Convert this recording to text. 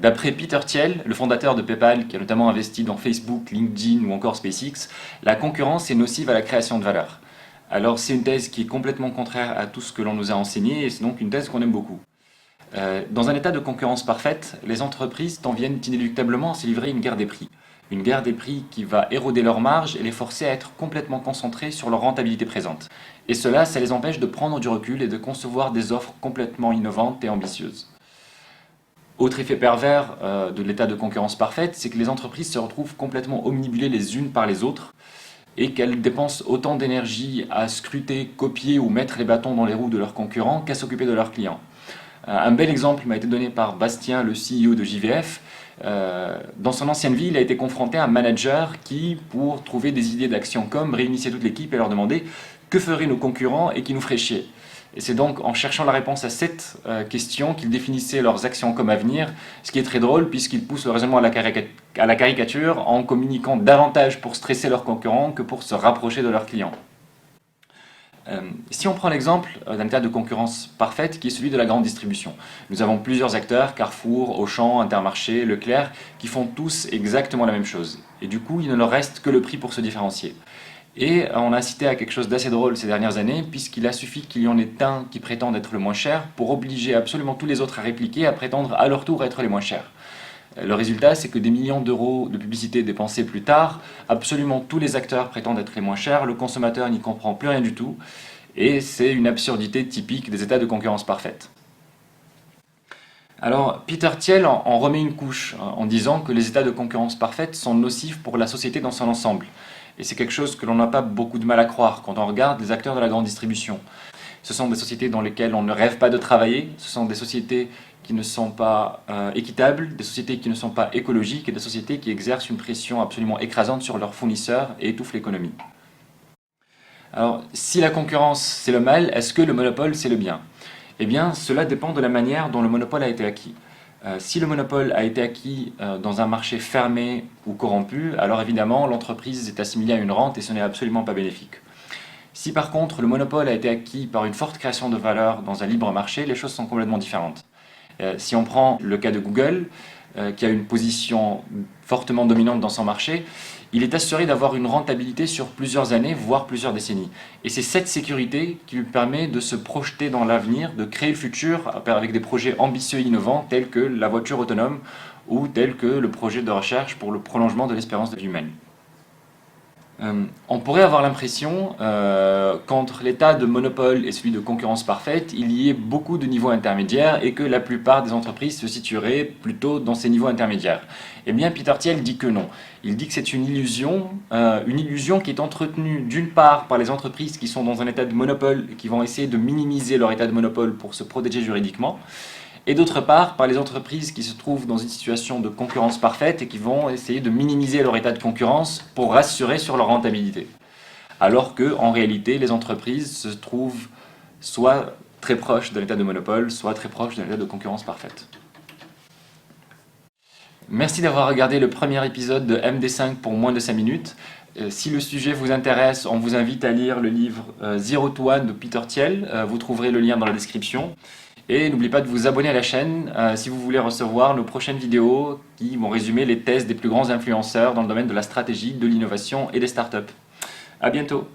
D'après Peter Thiel, le fondateur de PayPal, qui a notamment investi dans Facebook, LinkedIn ou encore SpaceX, la concurrence est nocive à la création de valeur. Alors c'est une thèse qui est complètement contraire à tout ce que l'on nous a enseigné et c'est donc une thèse qu'on aime beaucoup. Dans un état de concurrence parfaite, les entreprises t'en viennent inéluctablement à se livrer une guerre des prix. Une guerre des prix qui va éroder leurs marges et les forcer à être complètement concentrés sur leur rentabilité présente. Et cela, ça les empêche de prendre du recul et de concevoir des offres complètement innovantes et ambitieuses. Autre effet pervers de l'état de concurrence parfaite, c'est que les entreprises se retrouvent complètement omnibulées les unes par les autres et qu'elles dépensent autant d'énergie à scruter, copier ou mettre les bâtons dans les roues de leurs concurrents qu'à s'occuper de leurs clients. Un bel exemple m'a été donné par Bastien, le CEO de JVF. Dans son ancienne vie, il a été confronté à un manager qui, pour trouver des idées d'action com, réunissait toute l'équipe et leur demandait que feraient nos concurrents et qui nous ferait chier. Et c'est donc en cherchant la réponse à cette question qu'ils définissaient leurs actions comme à venir, ce qui est très drôle puisqu'ils poussent le raisonnement à la caricature en communiquant davantage pour stresser leurs concurrents que pour se rapprocher de leurs clients. Si on prend l'exemple d'un état de concurrence parfaite qui est celui de la grande distribution, nous avons plusieurs acteurs, Carrefour, Auchan, Intermarché, Leclerc, qui font tous exactement la même chose. Et du coup, il ne leur reste que le prix pour se différencier. Et on a assisté à quelque chose d'assez drôle ces dernières années, puisqu'il a suffi qu'il y en ait un qui prétende être le moins cher pour obliger absolument tous les autres à répliquer, à prétendre à leur tour être les moins chers. Le résultat, c'est que des millions d'euros de publicité dépensés plus tard, absolument tous les acteurs prétendent être les moins chers, le consommateur n'y comprend plus rien du tout, et c'est une absurdité typique des états de concurrence parfaite. Alors, Peter Thiel en remet une couche en disant que les états de concurrence parfaite sont nocifs pour la société dans son ensemble. Et c'est quelque chose que l'on n'a pas beaucoup de mal à croire quand on regarde les acteurs de la grande distribution. Ce sont des sociétés dans lesquelles on ne rêve pas de travailler, ce sont des sociétés qui ne sont pas équitables, des sociétés qui ne sont pas écologiques et des sociétés qui exercent une pression absolument écrasante sur leurs fournisseurs et étouffent l'économie. Alors, si la concurrence c'est le mal, est-ce que le monopole c'est le bien? Eh bien, cela dépend de la manière dont le monopole a été acquis. Si le monopole a été acquis dans un marché fermé ou corrompu, alors évidemment l'entreprise est assimilée à une rente et ce n'est absolument pas bénéfique. Si par contre le monopole a été acquis par une forte création de valeur dans un libre marché, les choses sont complètement différentes. Si on prend le cas de Google, qui a une position fortement dominante dans son marché, il est assuré d'avoir une rentabilité sur plusieurs années, voire plusieurs décennies. Et c'est cette sécurité qui lui permet de se projeter dans l'avenir, de créer le futur avec des projets ambitieux et innovants tels que la voiture autonome ou tels que le projet de recherche pour le prolongement de l'espérance de vie humaine. On pourrait avoir l'impression qu'entre l'état de monopole et celui de concurrence parfaite, il y ait beaucoup de niveaux intermédiaires et que la plupart des entreprises se situeraient plutôt dans ces niveaux intermédiaires. Eh bien, Peter Thiel dit que non. Il dit que c'est une illusion qui est entretenue d'une part par les entreprises qui sont dans un état de monopole et qui vont essayer de minimiser leur état de monopole pour se protéger juridiquement, et d'autre part par les entreprises qui se trouvent dans une situation de concurrence parfaite et qui vont essayer de minimiser leur état de concurrence pour rassurer sur leur rentabilité. Alors que, en réalité, les entreprises se trouvent soit très proches de l'état de monopole, soit très proches de l'état de concurrence parfaite. Merci d'avoir regardé le premier épisode de MD5 pour moins de 5 minutes. Si le sujet vous intéresse, on vous invite à lire le livre Zero to One de Peter Thiel. Vous trouverez le lien dans la description. Et n'oubliez pas de vous abonner à la chaîne si vous voulez recevoir nos prochaines vidéos qui vont résumer les thèses des plus grands influenceurs dans le domaine de la stratégie, de l'innovation et des startups. À bientôt!